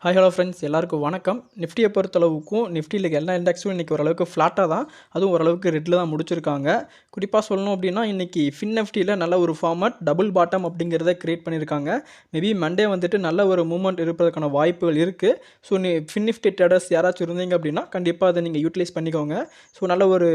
Hi hello friends எல்லாருக்கும் வணக்கம். நிஃப்டியை பொறுத்தளவுக்கும் நிஃப்டியில் எல்லா இண்டெக்ஸும் இன்றைக்கி ஓரளவுக்கு ஃப்ளாட்டாக தான், அதுவும் ஓரளவுக்கு ரெட்டில் தான் முடிச்சிருக்காங்க. குறிப்பாக சொல்லணும் அப்படின்னா இன்றைக்கி நிஃப்டியில் நல்ல ஒரு ஃபார்மட் டபுள் பாட்டம் அப்படிங்கிறத கிரியேட் பண்ணியிருக்காங்க. மேபி மண்டே வந்துட்டு நல்ல ஒரு மூவ்மெண்ட் இருப்பதற்கான வாய்ப்புகள் இருக்குது. ஸோ நிஃப்டி ட்ரேடர்ஸ் யாராச்சும் இருந்தீங்க அப்படின்னா கண்டிப்பாக அதை நீங்கள் யூட்டிலைஸ் பண்ணிக்கோங்க. ஸோ நல்ல ஒரு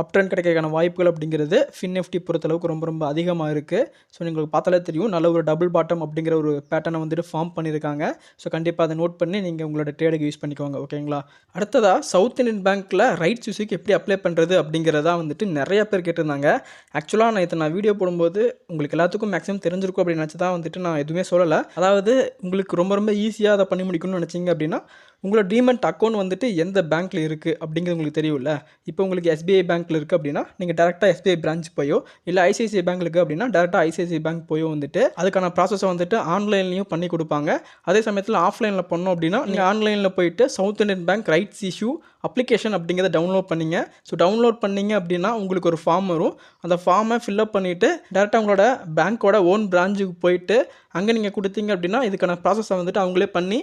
அப் ட்ரெண்ட் கிடைக்கிறதுக்கான வாய்ப்புகள் அப்படிங்கிறது நிஃப்டி பொறுத்தளவுக்கு ரொம்ப ரொம்ப அதிகமாக இருக்குது. ஸோ உங்களுக்கு பார்த்தாலே தெரியும் நல்ல ஒரு டபுள் பாட்டம் அப்படிங்கிற ஒரு பேட்டர்னை வந்துட்டு ஃபார்ம் பண்ணியிருக்காங்க. ஸோ கண்டிப்பாக அதை நோட் பண்ணி நீங்கள் உங்களோட ட்ரேடுக்கு யூஸ் பண்ணிக்கோங்க. ஓகேங்களா? அடுத்ததாக சவுத் இந்தியன் பேங்க்கில் ரைட்ஸ் யூஸுக்கு எப்படி அப்ளை பண்ணுறது அப்படிங்கிறதா வந்துட்டு நிறைய பேர் கேட்டிருந்தாங்க. ஆக்சுவலாக நான் வீடியோ போடும்போது உங்களுக்கு எல்லாத்துக்கும் மேக்ஸிமம் தெரிஞ்சிருக்கும் அப்படின்னு நினச்சி தான் வந்துட்டு நான் எதுவுமே சொல்லலை. அதாவது உங்களுக்கு ரொம்ப ரொம்ப ஈஸியாக அதை பண்ணி முடிக்கணும்னு நினச்சிங்க அப்படின்னா உங்களோட டீமெண்ட் அக்கௌண்ட் வந்துட்டு எந்த பேங்க்கில் இருக்குது அப்படிங்கிறது உங்களுக்கு தெரியும்ல. இப்போ உங்களுக்கு எஸ்பிஐ பேங்க்கில் இருக்குது அப்படின்னா நீங்கள் டேரெக்டாக எஸ்பிஐ பிரான்ச் போயோ, இல்லை ஐசிஐசிஐ பேங்க் இருக்குது அப்படின்னா டேரெக்டாக ஐசிஐசிஐ பேங்க் போயோ வந்துட்டு அதுக்கான ப்ராசஸை வந்துட்டு ஆன்லைன்லையும் பண்ணி கொடுப்பாங்க. அதே சமயத்தில் ஆஃப்லைனில் பண்ணோம் அப்படின்னா நீங்கள் ஆன்லைனில் போயிட்டு South Indian Bank rights issue application அப்படிங்கிறத டவுன்லோட் பண்ணிங்க. ஸோ டவுன்லோட் பண்ணிங்க அப்படின்னா உங்களுக்கு ஒரு ஃபார்ம் வரும். அந்த ஃபார்மை ஃபில்அப் பண்ணிவிட்டு டேரெக்டாக உங்களோட பேங்க்கோட ஓன் பிரான்ச்சுக்கு போயிட்டு அங்கே நீங்கள் கொடுத்தீங்க அப்படின்னா இதுக்கான ப்ராசஸை வந்துட்டு அவங்களே பண்ணி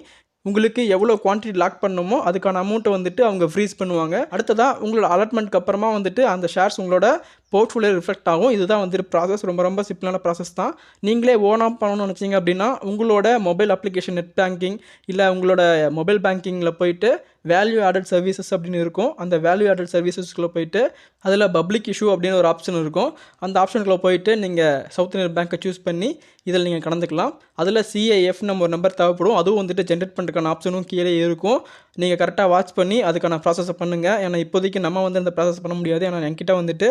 உங்களுக்கு எவ்வளோ குவான்டிட்டி லாக் பண்ணணுமோ அதுக்கான அமௌண்ட்டை வந்துட்டு அவங்க ஃப்ரீஸ் பண்ணுவாங்க. அடுத்ததாக உங்களோட அலாட்மெண்ட்க்கு அப்புறமா வந்துட்டு அந்த ஷேர்ஸ் உங்களோட போர்ட்ஃபோலியோ ரிஃப்ளெக்ட் ஆகும். இதுதான் வந்துட்டு ப்ராசஸ். ரொம்ப ரொம்ப சிம்பிளான ப்ராசஸ் தான். நீங்களே ஓனாக பண்ணணும்னு நினச்சிங்க அப்படின்னா உங்களோட மொபைல் அப்ளிகேஷன் நெட் பேங்கிங் இல்லை உங்களோட மொபைல் பேங்கிங்கில் போயிட்டு வேல்யூ ஆடட் சர்வீசஸ் அப்படின்னு இருக்கும். அந்த வேல்யூ ஆடட் சர்வீசஸ்க்குள்ளே போயிட்டு அதில் பப்ளிக் இஷ்யூ அப்படின்னு ஒரு ஆப்ஷன் இருக்கும். அந்த ஆப்ஷனுக்குள்ளே போயிட்டு நீங்கள் சவுத் இந்தியன் பேங்க்கை சூஸ் பண்ணி இதில் நீங்கள் கலந்துக்கலாம். அதில் சிஐஎஃப் நம்ம ஒரு நம்பர் தேவைப்படும். அதுவும் வந்துட்டு ஜென்ரேட் பண்ணுறதுக்கான ஆப்ஷனும் கீழே இருக்கும். நீங்கள் கரெக்டாக வாட்ச் பண்ணி அதுக்கான ப்ராசஸை பண்ணுங்கள். ஏன்னா இப்போதைக்கு நம்ம வந்து அந்த ப்ராசஸ் பண்ண முடியாது. ஏன்னா என்கிட்ட வந்துட்டு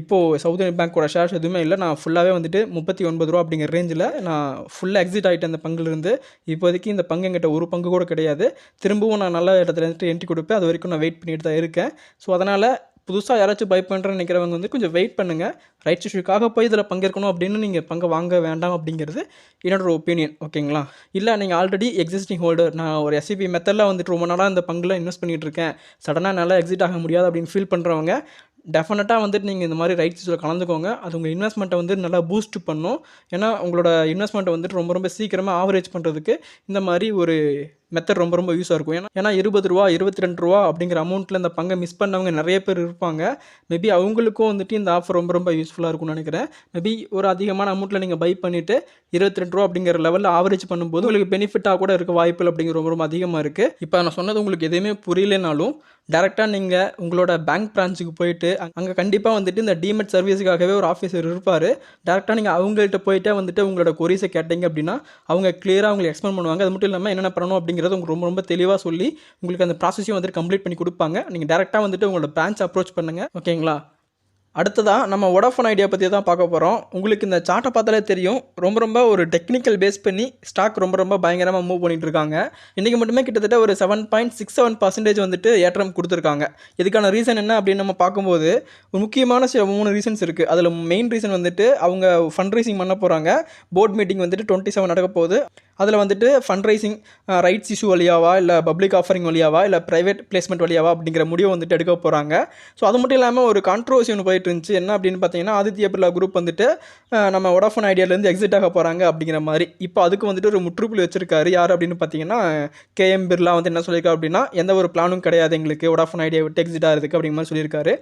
இப்போது சவுத் இந்தியன் பேங்க்கோட ஷேர்ஸ் எதுவுமே இல்லை. நான் ஃபுல்லாகவே வந்துட்டு 39 ரூபா அப்படிங்கிற ரேஞ்சில் நான் ஃபுல்லாக எக்ஸிட் ஆகிட்டேன் அந்த பங்குலேருந்து. இப்போதைக்கு இந்த பங்கு என்கிட்ட ஒரு பங்கு கூட கிடையாது. திரும்பவும் நான் நல்ல இடத்துல வந்துட்டு என்ட்ரி கொடுப்பேன். அது வரைக்கும் நான் வெயிட் பண்ணிட்டு தான் இருக்கேன். ஸோ அதனால் புதுசாக யாராச்சும் பை பண்ணுறேன்னு நினைக்கிறவங்க வந்து கொஞ்சம் வெயிட் பண்ணுங்கள். ரைட்ஸ் இஷ்யூக்காக போய் இதில் பங்கேற்கணும் அப்படின்னு நீங்கள் பங்கை வாங்க வேண்டாம் அப்படிங்கிறது என்னோட ஒப்பீனியன். ஓகேங்களா? இல்லை நீங்கள் ஆல்ரெடி எக்ஸிஸ்டிங் ஹோல்டர், நான் ஒரு எஸ்சிபி மெத்தடில் வந்துட்டு ரொம்ப நாளாக இந்த பங்கில் இன்வெஸ்ட் பண்ணிகிட்டு இருக்கேன், சடனாக நல்லா எக்ஸிட் ஆக முடியாது அப்படின்னு ஃபீல் பண்ணுறவங்க டெஃபினட்டாக வந்துட்டு நீங்கள் இந்த மாதிரி ரைட்ஸ் இஷ்யூவில் கலந்துக்கோங்க. அது உங்கள் இன்வெஸ்ட்மெண்ட்டை வந்து நல்லா பூஸ்ட் பண்ணும். ஏன்னா உங்களோட இன்வெஸ்ட்மெண்ட்டை வந்துட்டு ரொம்ப ரொம்ப சீக்கிரமாக ஆவரேஜ் பண்ணுறதுக்கு இந்த மாதிரி ஒரு மெத்தட் ரொம்ப ரொம்ப யூஸாக இருக்கும். ஏன்னா ரூ. 20 ரூ. 22 அப்படிங்கிற அமௌண்ட்டில் இந்த பங்கை மிஸ் பண்ணவங்க நிறைய பேர் இருப்பாங்க. மேபி அவங்களுக்கும் வந்துட்டு இந்த ஆஃபர் ரொம்ப ரொம்ப யூஸ்ஃபுல்லாக இருக்கும்னு நினைக்கிறேன். மேபி ஒரு அதிகமான அமௌண்ட்டில் நீங்கள் பை பண்ணிவிட்டு ரூ. 22 அப்படிங்கிற லெவலில் ஆவரேஜ் பண்ணும்போது உங்களுக்கு பெனிஃபிட்டாக கூட இருக்க வாய்ப்புகள் அப்படிங்கிற ரொம்ப ரொம்ப அதிகமாக இருக்குது. இப்போ நான் சொன்னது உங்களுக்கு எதுவுமே புரியலைனாலும் டேரெக்டாக நீங்கள் உங்களோட பேங்க் பிரான்ச்சுக்கு போயிட்டு அங்கே கண்டிப்பாக வந்துட்டு இந்த டிமெட் சர்வீஸுக்காகவே ஒரு ஆஃபீஸர் இருப்பார். டேரெக்டாக நீங்கள் அவங்கள்ட்ட போயிட்டே வந்துட்டு உங்களோட கொரீஸை கேட்டீங்க அப்படின்னா அவங்க கிளியராக உங்களுக்கு எக்ஸ்பிளைன் பண்ணுவாங்க. அது மட்டும் இல்லாமல் என்னென்ன பண்ணணும் அப்படிங்கிறது உங்களுக்கு ரொம்ப ரொம்ப தெளிவாக சொல்லி உங்களுக்கு அந்த ப்ராசஸையும் வந்துட்டு கம்ப்ளீட் பண்ணி கொடுப்பாங்க. நீங்கள் டேரெக்டாக வந்துட்டு உங்களோட பிரான்ச் அப்ரோச் பண்ணுங்கள். ஓகேங்களா? அடுத்ததாக நம்ம வோடாஃபோன் ஐடியா பற்றி தான் பார்க்க போகிறோம். உங்களுக்கு இந்த சார்ட்டை பார்த்தாலே தெரியும் ரொம்ப ரொம்ப ஒரு டெக்னிக்கல் பேஸ் பண்ணி ஸ்டாக் ரொம்ப ரொம்ப பயங்கரமாக மூவ் பண்ணிட்டு இருக்காங்க. இன்றைக்கி மட்டுமே கிட்டத்தட்ட ஒரு 7.67% வந்துட்டு ஏற்றம் கொடுத்துருக்காங்க. இதுக்கான ரீசன் என்ன அப்படின்னு நம்ம பார்க்கும்போது ஒரு முக்கியமான 3 ரீசன்ஸ் இருக்குது. அதில் மெயின் ரீசன் வந்துட்டு அவங்க ஃபண்ட் ரைசிங் பண்ண போகிறாங்க. போர்ட் மீட்டிங் வந்துட்டு 27 நடக்க போகுது. அதில் வந்துட்டு ஃபண்ட் ரைசிங் ரைட்ஸ் இஷ்யூ வழியாவா இல்லை பப்ளிக் ஆஃபரிங் வழியாவா இல்லை ப்ரைவேட் பிளேஸ்மெண்ட் வழியாவா அப்படிங்கிற முடிவை வந்துட்டு எடுக்க போகிறாங்க. ஸோ அது மட்டும் இல்லாமல் ஒரு கான்ட்ரோவர்சி ஒன்று போயிட்டு இருந்துச்சு. என்ன அப்படின்னு பார்த்தீங்கன்னா ஆதித்யா பிர்லா குரூப் வந்துட்டு நம்ம வோடாஃபோன் ஐடியாவிலேருந்து எக்ஸிட் ஆக போகிறாங்க அப்படிங்கிற மாதிரி இப்போ அதுக்கு வந்துட்டு ஒரு முற்றுப்புள்ளி வச்சிருக்காரு. யார் அப்படின்னு பார்த்தீங்கன்னா கேஎம் பிர்லா வந்து என்ன சொல்லியிருக்காரு அப்படின்னா எந்த ஒரு பிளானும் கிடையாது எங்களுக்கு வோடாஃபோன் ஐடியா விட்டு எக்ஸிட் ஆகிறதுக்கு அப்படிங்கிற மாதிரி சொல்லியிருக்காரு.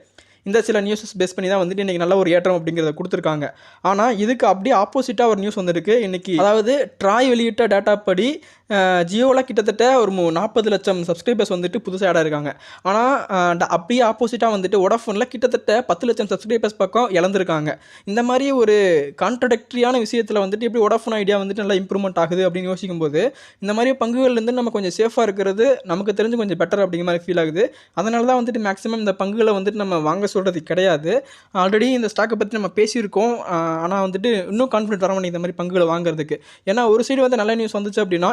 இந்த சில நியூஸஸ் பேஸ் பண்ணி தான் வந்துட்டு இன்றைக்கி நல்ல ஒரு ஏற்றம் அப்படிங்கிறத கொடுத்துருக்காங்க. ஆனால் இதுக்கு அப்படியே ஆப்போசிட்டாக ஒரு நியூஸ் வந்திருக்கு இன்றைக்கி. அதாவது ட்ராய் வெளியிட்ட டேட்டா படி ஜியோவில் கிட்டத்தட்ட ஒரு 40 லட்சம் சப்ஸ்கிரைபர்ஸ் வந்துட்டு புதுசாக ஆடாக இருக்காங்க. ஆனால் அப்படியே ஆப்போசிட்டாக வந்துட்டு வோடாஃபோனில் கிட்டத்தட்ட 10 லட்சம் சப்ஸ்கிரைபர்ஸ் பக்கம் இழந்திருக்காங்க. இந்த மாதிரி ஒரு கான்ட்ரடிக்டரியான விஷயத்தில் வந்துட்டு எப்படி வோடாஃபோன் ஐடியா வந்துட்டு நல்லா இம்ப்ரூவ்மெண்ட் ஆகுது அப்படின்னு யோசிக்கும்போது இந்த மாதிரி பங்குகள்லேருந்து நம்ம கொஞ்சம் சேஃபாக இருக்கிறது நமக்கு தெரிஞ்சு கொஞ்சம் பெட்டர் அப்படிங்கிற மாதிரி ஃபீல் ஆகுது. அதனால தான் வந்துட்டு மேக்ஸிமம் இந்த பங்குகளை வந்துட்டு நம்ம வாங்க சொல்கிறது கிடையாது. ஆல்ரெடி இந்த ஸ்டாக்கை பற்றி நம்ம பேசியிருக்கோம். ஆனால் வந்துட்டு இன்னும் கான்ஃபிடென்ட் வர மாட்டேங்குது இந்த மாதிரி பங்குகளை வாங்குறதுக்கு. ஏன்னா ஒரு சைடு வந்து நல்ல நியூஸ் வந்துச்சு அப்படின்னா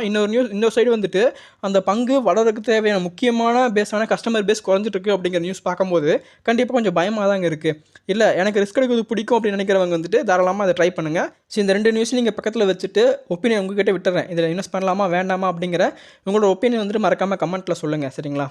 இன்னொரு சைடு வந்துட்டு அந்த பங்கு வளர்றதுக்கு தேவையான முக்கியமான பேஸான கஸ்டமர் பேஸ் குறைஞ்சிட்டு இருக்கு அப்படிங்கிற நியூஸ் பார்க்கும்போது கண்டிப்பாக கொஞ்சம் பயமாக தாங்க இருக்குது. இல்லை எனக்கு ரிஸ்க் எடுக்கிறது பிடிக்கும் அப்படின்னு நினைக்கிறவங்க வந்துட்டு தாராளமாக அதை ட்ரை பண்ணுங்கள். ஸோ இந்த 2 நியூஸ் நீங்கள் பக்கத்தில் வச்சுட்டு ஒப்பீனியன் உங்ககிட்ட விட்டுறேன். இதில் இன்வெஸ்ட் பண்ணலாமா வேண்டாமா அப்படிங்கிற உங்களோட ஒப்பீனியன் வந்துட்டு மறக்காமல் கமெண்ட்டில் சொல்லுங்கள். சரிங்களா?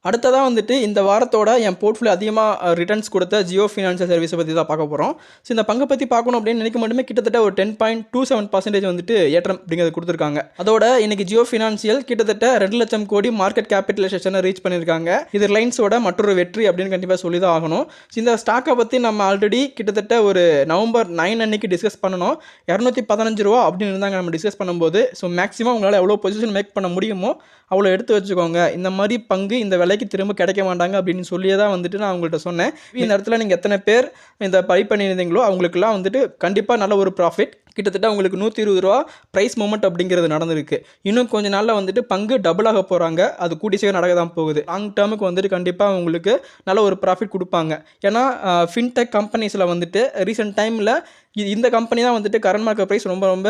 அடுத்ததா வந்துட்டு இந்த வாரத்தோட என் போர்ட்ஃபோலியோ அதிகமாக ரிட்டர்ன்ஸ் கொடுத்த ஜியோ ஃபினான்ஷியல் சர்வீஸை பற்றி தான் பார்க்க போகிறோம். ஸோ இந்த பங்கை பற்றி பார்க்கணும் அப்படின்னு நினைக்க மட்டுமே கிட்டத்தட்ட ஒரு 10.27% வந்துட்டு ஏற்றம் அப்படிங்கிறது கொடுத்துருக்காங்க. அதோட இன்னைக்கு ஜியோ ஃபினான்ஷியல் கிட்டத்தட்ட 2 லட்சம் கோடி மார்க்கெட் கேபிட்டலைசேஷனை ரீச் பண்ணியிருக்காங்க. இது ரிலையன்ஸோட மற்றொரு வெற்றி அப்படின்னு கண்டிப்பாக சொல்லி தான் ஆகணும். ஸோ இந்த ஸ்டாக்கை பற்றி நம்ம ஆல்ரெடி கிட்டத்தட்ட ஒரு நவம்பர் 9 அன்னைக்கு டிஸ்கஸ் பண்ணணும். 215 ரூபா அப்படின்னு இருந்தாங்க நம்ம டிஸ்கஸ் பண்ணும்போது. ஸோ மேக்ஸிமம் உங்களால் எவ்வளோ பொசிஷன் மேக் பண்ண முடியுமோ அவ்வளோ எடுத்து வச்சுக்கோங்க. இந்த மாதிரி பங்கு இந்த விலைக்கு திரும்ப கிடைக்க மாட்டாங்க அப்படின்னு சொல்லியே தான் வந்துட்டு நான் உங்கள்கிட்ட சொன்னேன். இந்த இடத்துல நீங்கள் எத்தனை பேர் இந்த பை பண்ணியிருந்தீங்களோ அவங்களுக்குலாம் வந்துட்டு கண்டிப்பாக நல்ல ஒரு ப்ராஃபிட் கிட்டத்தட்ட உங்களுக்கு 120 ரூபா ப்ரைஸ் மூமெண்ட் அப்படிங்கிறது நடந்திருக்கு. இன்னும் கொஞ்ச நாளில் வந்துட்டு பங்கு டபுள் ஆக போகிறாங்க. அது கூடி சீக்கிரம் நடக்க தான் போகுது. லாங் டேர்முக்கு வந்துட்டு கண்டிப்பாக உங்களுக்கு நல்ல ஒரு ப்ராஃபிட் கொடுப்பாங்க. ஏன்னா ஃபின்டெக் கம்பெனிஸில் வந்துட்டு ரீசெண்ட் டைமில் இந்த கம்பெனி தான் வந்துட்டு கரண்ட் மார்க்கெட் ப்ரைஸ் ரொம்ப ரொம்ப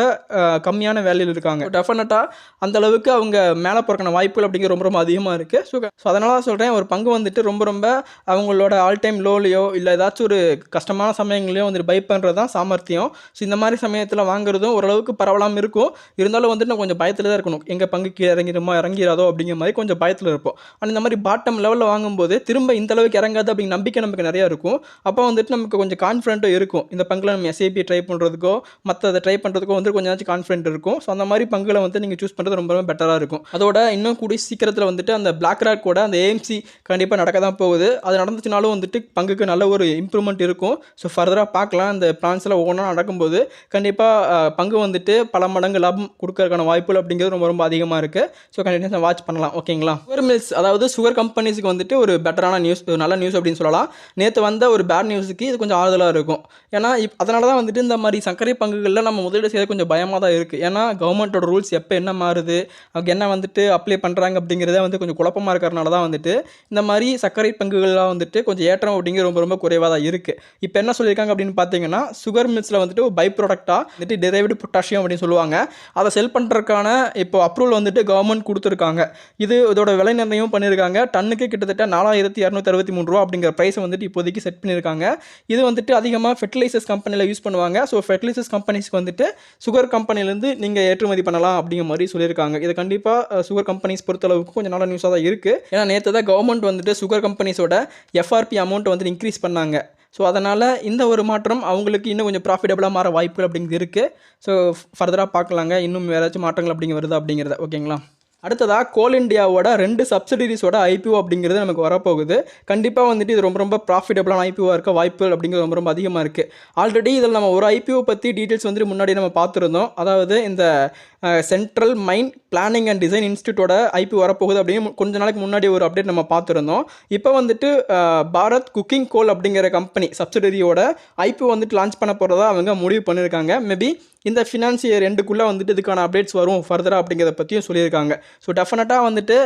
கம்மியான வேலையில் இருக்காங்க. டெஃபினட்டாக அந்தளவுக்கு அவங்க மேலே போகிறக்கான வாய்ப்புகள் அப்படிங்கிற ரொம்ப ரொம்ப அதிகமாக இருக்குது. ஸோ அதனால தான் சொல்கிறேன், ஒரு பங்கு வந்துட்டு ரொம்ப ரொம்ப அவங்களோட ஆல் டைம் லோலையோ இல்லை ஏதாச்சும் ஒரு கஷ்டமான சமயங்களையோ வந்துட்டு பை பண்ணுறது தான் சாமர்த்தியம். ஸோ இந்த மாதிரி சமயத்தில் வாங்குறதும் ஓரளவுக்கு பரவலாமல் இருக்கும். இருந்தாலும் வந்துட்டு நான் கொஞ்சம் பயத்தில் தான் இருக்கணும். எங்கள் பங்கு கீழே இறங்கிறாதோ அப்படிங்கிற மாதிரி கொஞ்சம் பயத்தில் இருப்போம். ஆனால் இந்த மாதிரி பாட்டம் லெவலில் வாங்கும்போது திரும்ப இந்த அளவுக்கு இறங்காது அப்படிங்கிற நம்பிக்கை நமக்கு நிறையா இருக்கும். அப்போ வந்துட்டு நமக்கு கொஞ்சம் கான்ஃபிடென்ட்டும் இருக்கும். இந்த பங்கில் நம்ம எஸ்ஐபி ட்ரை பண்ணுறதுக்கோ மற்ற ட்ரை பண்ணுறதுக்கோ வந்து கொஞ்சம் கான்ஃபிடென்ட் இருக்கும். ஸோ அந்த மாதிரி பங்குகளை வந்து நீங்கள் சூஸ் பண்ணுறது ரொம்ப ரொம்ப பெட்டராக இருக்கும். அதோட இன்னும் கூடிய சீக்கிரத்தில் வந்துட்டு அந்த பிளாக் ராக்கோட அந்த ஏஎம்சி கண்டிப்பாக நடக்க தான் போகுது. அது நடந்துச்சுனாலும் வந்துட்டு பங்குக்கு நல்ல ஒரு இம்ப்ரூவ்மெண்ட் இருக்கும். ஸோ ஃபர்தராக பார்க்கலாம். அந்த பிளான்ஸில் ஒவ்வொன்றா நடக்கும்போது கண்டிப்பாக பங்கு வந்துட்டு பல மடங்கு லாபம் கொடுக்கறதுக்கான வாய்ப்புகள் அப்படிங்கிறது ரொம்ப ரொம்ப அதிகமாக இருக்குது. ஸோ கண்டினியூஸாக வாட்ச் பண்ணலாம். ஓகேங்களா? சுகர் மில்ஸ், அதாவது சுகர் கம்பெனிஸுக்கு வந்துட்டு ஒரு பெட்டரான நியூஸ், நல்ல நியூஸ் அப்படின்னு சொல்லலாம். நேற்று வந்த ஒரு பேட் நியூஸுக்கு இது கொஞ்சம் ஆறுதலாக இருக்கும். ஏன்னா அதனால தான் வந்துட்டு இந்த மாதிரி சர்க்கரை பங்குகளில் நம்ம முதலீடு செய்ய கொஞ்சம் பயமாக தான் இருக்குது. ஏன்னா கவர்மெண்ட்டோட ரூல்ஸ் எப்போ என்ன மாறுது, அவங்க என்ன வந்துட்டு அப்ளை பண்ணுறாங்க அப்படிங்கிறத வந்து கொஞ்சம் குழப்பமாக இருக்கிறனால தான் வந்துட்டு இந்த மாதிரி சர்க்கரை பங்குகள்லாம் வந்துட்டு கொஞ்சம் ஏற்றம் அப்படிங்கிறது ரொம்ப ரொம்ப குறைவாக தான் இருக்குது. இப்போ என்ன சொல்லியிருக்காங்க அப்படின்னு பார்த்தீங்கன்னா, சுகர் மில்ஸில் வந்துட்டு ஒரு பை ப்ராடக்டாக வந்துட்டு டெரைவ்டு பொட்டாசியம் அப்படின்னு சொல்லுவாங்க. அதை செல் பண்ணுறதுக்கான இப்போ அப்ரூவல் வந்துட்டு கவர்மெண்ட் கொடுத்துருக்காங்க. இதோட விலை நிர்ணயம் பண்ணியிருக்காங்க. டன்னுக்கு கிட்டத்தட்ட 4263 ரூபா அப்படிங்கிற ப்ரைஸை வந்துட்டு இப்போதைக்கு செட் பண்ணியிருக்காங்க. இது வந்துட்டு அதிகமாக ஃபெர்டிலைசர்ஸ் கம்பெனியில் யூஸ் பண்ணுவாங்க. ஸோ ஃபெர்டிலைசர்ஸ் கம்பெனிஸ்க்கு வந்துட்டு சுகர் கம்பெனிலேருந்து நீங்கள் ஏற்றுமதி பண்ணலாம் அப்படிங்கிற மாதிரி சொல்லியிருக்காங்க. இது கண்டிப்பாக சுகர் கம்பெனிஸ் பொறுத்தளவுக்கு கொஞ்சம் நல்ல நியூஸாக தான் இருக்குது. ஏன்னா நேற்று தான் கவர்மெண்ட் வந்துட்டு சுகர் கம்பெனிஸோட எஃப்ஆர்பி அமௌண்ட் வந்து இன்க்ரீஸ் பண்ணாங்க. ஸோ அதனால் இந்த ஒரு மாற்றம் அவங்களுக்கு இன்னும் கொஞ்சம் ப்ராஃபிட்டபுளாக மாற வாய்ப்புகள் அப்படிங்கிறது இருக்குது. ஸோ ஃபர்தராக பார்க்கலாங்க இன்னும் ஏதாச்சும் மாற்றங்கள் அப்படிங்க வருது அப்படிங்கிறத. ஓகேங்களா? அடுத்ததாக கோல் இண்டியாவோட 2 சப்சிடரிஸோட ஐபிஓ அப்படிங்கிறது நமக்கு வரப்போகுது. கண்டிப்பாக வந்துட்டு இது ரொம்ப ரொம்ப ப்ராஃபிட்டபுளான ஐபிஓவாக இருக்க வாய்ப்புகள் அப்படிங்கிறது ரொம்ப ரொம்ப அதிகமாக இருக்குது. ஆல்ரெடி இதில் நம்ம ஒரு ஐபிஓ பற்றி டீட்டெயில்ஸ் வந்துட்டு முன்னாடி நம்ம பார்த்துருந்தோம். அதாவது இந்த central mine planning and design இன்ஸ்டியூட்டோட ஐபிஓ வரப்போகுது அப்படின்னு கொஞ்ச நாளைக்கு முன்னாடி ஒரு அப்டேட் நம்ம பார்த்துருந்தோம். இப்போ வந்துட்டு பாரத் குக்கிங் கோல் அப்படிங்கிற கம்பெனி சப்சிடரியோட ஐபிஓ வந்துட்டு லான்ச் பண்ண போகிறதா அவங்க முடிவு பண்ணியிருக்காங்க. மேபி இந்த ஃபினான்சியர் எண்டுக்குள்ளே வந்துட்டு இதுக்கான அப்டேட்ஸ் வரும் ஃபர்தராக அப்படிங்கிறத பற்றியும் சொல்லியிருக்காங்க. ஸோ டெஃபினட்டாக வந்துட்டு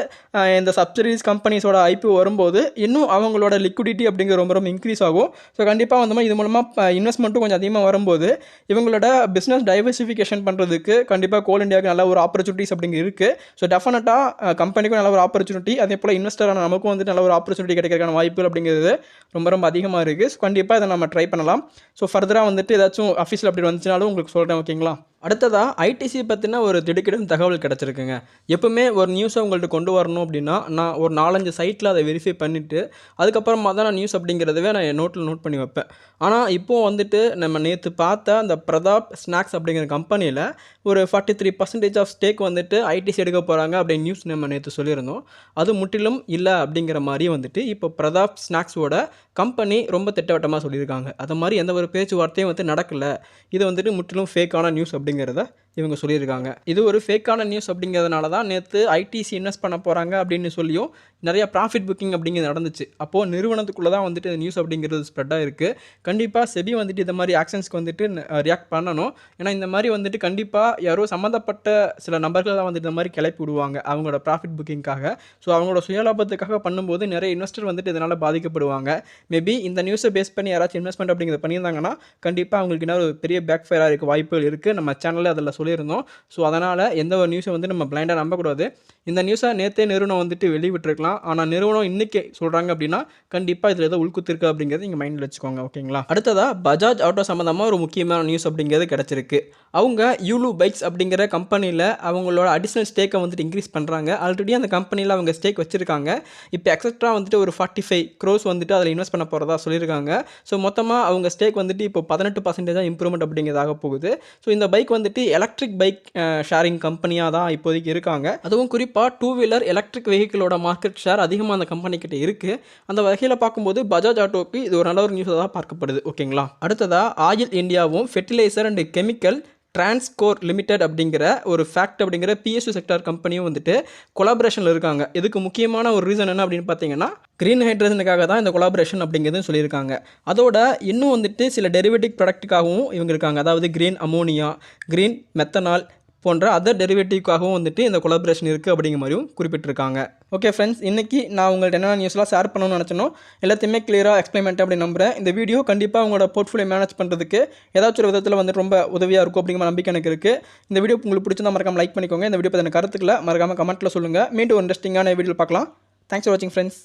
இந்த சப்சிடரிஸ் கம்பெனிஸோட ஐபிஓ வரும்போது இன்னும் அவங்களோட லிக்விடிட்டி அப்படிங்கிற ரொம்ப ரொம்ப இன்க்ரீஸ் ஆகும். ஸோ கண்டிப்பாக வந்து இது மூலமாக இன்வெஸ்ட்மெண்ட்டும் கொஞ்சம் அதிகமாக வரும்போது இவங்களோட பிஸ்னஸ் டைவர்சிஃபிகேஷன் பண்ணுறதுக்கு கண்டிப்பாக கோல் இண்டியாவுக்கு நல்ல ஒரு ஆப்பர்ச்சுனிட்டிஸ் அப்படிங்க இருக்குது. ஸோ டெஃபினட்டாக கம்பெனிக்கும் நல்ல ஒரு ஆப்பர்ச்சுனிட்டி, அதே போல் இன்வெஸ்டரான நமக்கும் வந்துட்டு நல்ல ஒரு ஆப்பர்ச்சுனிட்டி கிடைக்கிறதுக்கான வாய்ப்புகள் அப்படிங்கிறது ரொம்ப ரொம்ப அதிகமாக இருக்குது. ஸோ கண்டிப்பாக இதை நம்ம ட்ரை பண்ணலாம். ஸோ ஃபர்தராக வந்துட்டு ஏதாச்சும் அஃபீஷியல் அப்படி வந்துச்சுனாலும் உங்களுக்கு சொல்கிறேன். ஓகேங்களா? அடுத்ததாக ஐடிசி பற்றின ஒரு திடுக்கிடும் தகவல் கிடச்சிருக்குங்க. எப்பவுமே ஒரு நியூஸை உங்கள்கிட்ட கொண்டு வரணும் அப்படின்னா நான் ஒரு 4-5 சைட்டில் அதை வெரிஃபை பண்ணிவிட்டு அதுக்கப்புறமா தான் நான் நியூஸ் அப்படிங்கிறதவே நான் நோட்டில் நோட் பண்ணி வைப்பேன். ஆனால் இப்போது வந்துட்டு நம்ம நேற்று பார்த்த அந்த பிரதாப் ஸ்நாக்ஸ் அப்படிங்கிற கம்பெனியில் ஒரு 43% ஆஃப் ஸ்டேக் வந்துட்டு ஐடிசி எடுக்க போகிறாங்க அப்படின்னு நியூஸ் நம்ம நேற்று சொல்லியிருந்தோம். அது முற்றிலும் இல்லை அப்படிங்கிற மாதிரி வந்துட்டு இப்போ பிரதாப் ஸ்நாக்ஸோட கம்பெனி ரொம்ப திட்டவட்டமாக சொல்லியிருக்காங்க. அது மாதிரி எந்த ஒரு பேச்சுவார்த்தையும் வந்து நடக்கலை. இது வந்துட்டு முற்றிலும் ஃபேக்கான நியூஸ் அப்படிங்கிறத இவங்க சொல்லியிருக்காங்க. இது ஒரு ஃபேக்கான நியூஸ் அப்படிங்கிறதுனால தான் நேற்று ஐடிசி இன்வெஸ்ட் பண்ண போகிறாங்க அப்படின்னு சொல்லியும் நிறையா ப்ராஃபிட் புக்கிங் அப்படிங்கிறது நடந்துச்சு. அப்போது நிறுவனத்துக்குள்ளே தான் வந்துட்டு நியூஸ் அப்படிங்கிறது ஸ்ப்ரெட்டாக இருக்குது. கண்டிப்பாக செபி வந்துட்டு இந்த மாதிரி ஆக்ஷன்ஸ்க்கு வந்துட்டு ரியாக்ட் பண்ணணும். ஏன்னா இந்த மாதிரி வந்துட்டு கண்டிப்பாக யாரோ சம்மந்தப்பட்ட சில நபர்கள் தான் வந்துட்டு இந்த மாதிரி கிளப்பி விடுவாங்க அவங்களோட ப்ராஃபிட் புக்கிங்காக. ஸோ அவங்களோட சுயலாபத்துக்காக பண்ணும்போது நிறைய இன்வெஸ்டர் வந்துட்டு இதனால் பாதிக்கப்படுவாங்க. மேபி இந்த நியூஸை பேஸ் பண்ணி யாராச்சும் இன்வெஸ்ட்மெண்ட் அப்படிங்கிறத பண்ணியிருந்தாங்கன்னா கண்டிப்பாக அவங்களுக்கு என்ன ஒரு பெரிய பேக் ஃபயராக இருக்க வாய்ப்புகள் இருக்குது. நம்ம சேனலில் அதில் சொல்லியிருந்தோம். ஸோ அதனால் எந்த ஒரு நியூஸை வந்து நம்ம பிளைண்டாக நம்பக்கூடாது. இந்த நியூஸை நேற்றே நிறுவனம் வந்துட்டு வெளிவிட்டிருக்கலாம். ஆனால் நிறுவனம் இன்னைக்கு சொல்கிறாங்க அப்படின்னா கண்டிப்பாக இதில் ஏதோ உள்குத்து இருக்குது அப்படிங்கிறது நீங்கள் மைண்டில் வச்சுக்கோங்க. ஓகேங்களா? அடுத்ததாக பஜாஜ் ஆட்டோ சம்மந்தமாக ஒரு முக்கியமான நியூஸ் அப்படிங்கிறது கிடச்சிருக்கு. அவங்க யூலு பைக்ஸ் அப்படிங்கிற கம்பெனியில் அவங்களோட அடிஷ்னல் ஸ்டேக்கை வந்துட்டு இன்க்ரீஸ் பண்ணுறாங்க. ஆல்ரெடி அந்த கம்பெனியில் அவங்க ஸ்டேக் வச்சுருக்காங்க. இப்போ எக்ஸட்ரா வந்துட்டு ஒரு 45 crores வந்துட்டு அதில் இன்வெஸ்ட் பண்ண போகிறதா சொல்லியிருக்காங்க. ஸோ மொத்தமாக அவங்க ஸ்டேக் வந்துட்டு இப்போ 18% இம்ப்ரூவ்மெண்ட் அப்படிங்கிறதாக போகுது. ஸோ இந்த பைக் வந்துட்டு எலக்ட்ரிக் பைக் ஷேரிங் கம்பெனியாக தான் இப்போதைக்கு இருக்காங்க. அதுவும் குறிப்பாக 2 வீலர் எலக்ட்ரிக் வெஹிக்கிளோட மார்க்கெட் ஷேர் அதிகமாக அந்த கம்பெனிக்கிட்ட இருக்குது. அந்த வகையில் பார்க்கும்போது பஜாஜ் ஆட்டோக்கு இது ஒரு நல்ல ஒரு நியூஸாக தான் பார்க்கப்படுது. ஓகேங்களா? அடுத்ததாக ஆயில் இந்தியாவும் ஃபெர்டிலைசர் அண்ட் கெமிக்கல் டிரான்ஸ்கோர் லிமிடெட் அப்படிங்கிற ஒரு ஃபேக்ட் அப்படிங்கிற பிஎஸ்யூ செக்டார் கம்பெனியும் வந்துட்டு கொலாபரேஷனில் இருக்காங்க. இதுக்கு முக்கியமான ஒரு ரீசன் என்ன அப்படின்னு பார்த்தீங்கன்னா க்ரீன் ஹைட்ரஜனுக்காக தான் இந்த கொலாபரேஷன் அப்படிங்கிறதும் சொல்லியிருக்காங்க. அதோட இன்னும் வந்துட்டு சில டெரிவேட்டிவ் ப்ராடக்ட்டுக்காகவும் இவங்க இருக்காங்க. அதாவது க்ரீன் அமோனியா, க்ரீன் மெத்தனால் போன்ற அதர் டெரிவேட்டிவ்க்காகவும் வந்துட்டு இந்த கொலாபரேஷன் இருக்குது அப்படிங்கிற மாதிரியும் குறிப்பிட்டிருக்காங்க. ஓகே ஃப்ரெண்ட்ஸ், இன்றைக்கி நான் உங்கள்கிட்ட என்னென்ன நியூஸ்லாம் ஷேர் பண்ணணும்னு நினச்சனோ எல்லாத்தையுமே கிளியராக எக்ஸ்பிளைன் பண்ணிட்டேன் அப்படின்னு நம்புகிறேன். இந்த வீடியோ கண்டிப்பாக உங்களோட போர்ட்ஃபோலியோ மேனேஜ் பண்ணுறதுக்கு ஏதாச்சும் ஒரு விதத்தில் வந்துட்டு ரொம்ப உதவியாக இருக்கும் அப்படிங்கிற நம்பிக்கை எனக்கு இருக்குது. இந்த வீடியோ உங்களுக்கு பிடிச்சிருந்தா மறக்காமல் லைக் பண்ணிக்கோங்க. இந்த வீடியோ பற்றின கருத்துக்களை மறக்காமல் கமெண்ட்டில் சொல்லுங்கள். மீண்டும் ஒரு இன்ட்ரெஸ்டிங்கான வீடியோ பார்க்கலாம். தேங்க்ஸ் ஃபார் வாட்சிங் ஃப்ரெண்ட்ஸ்.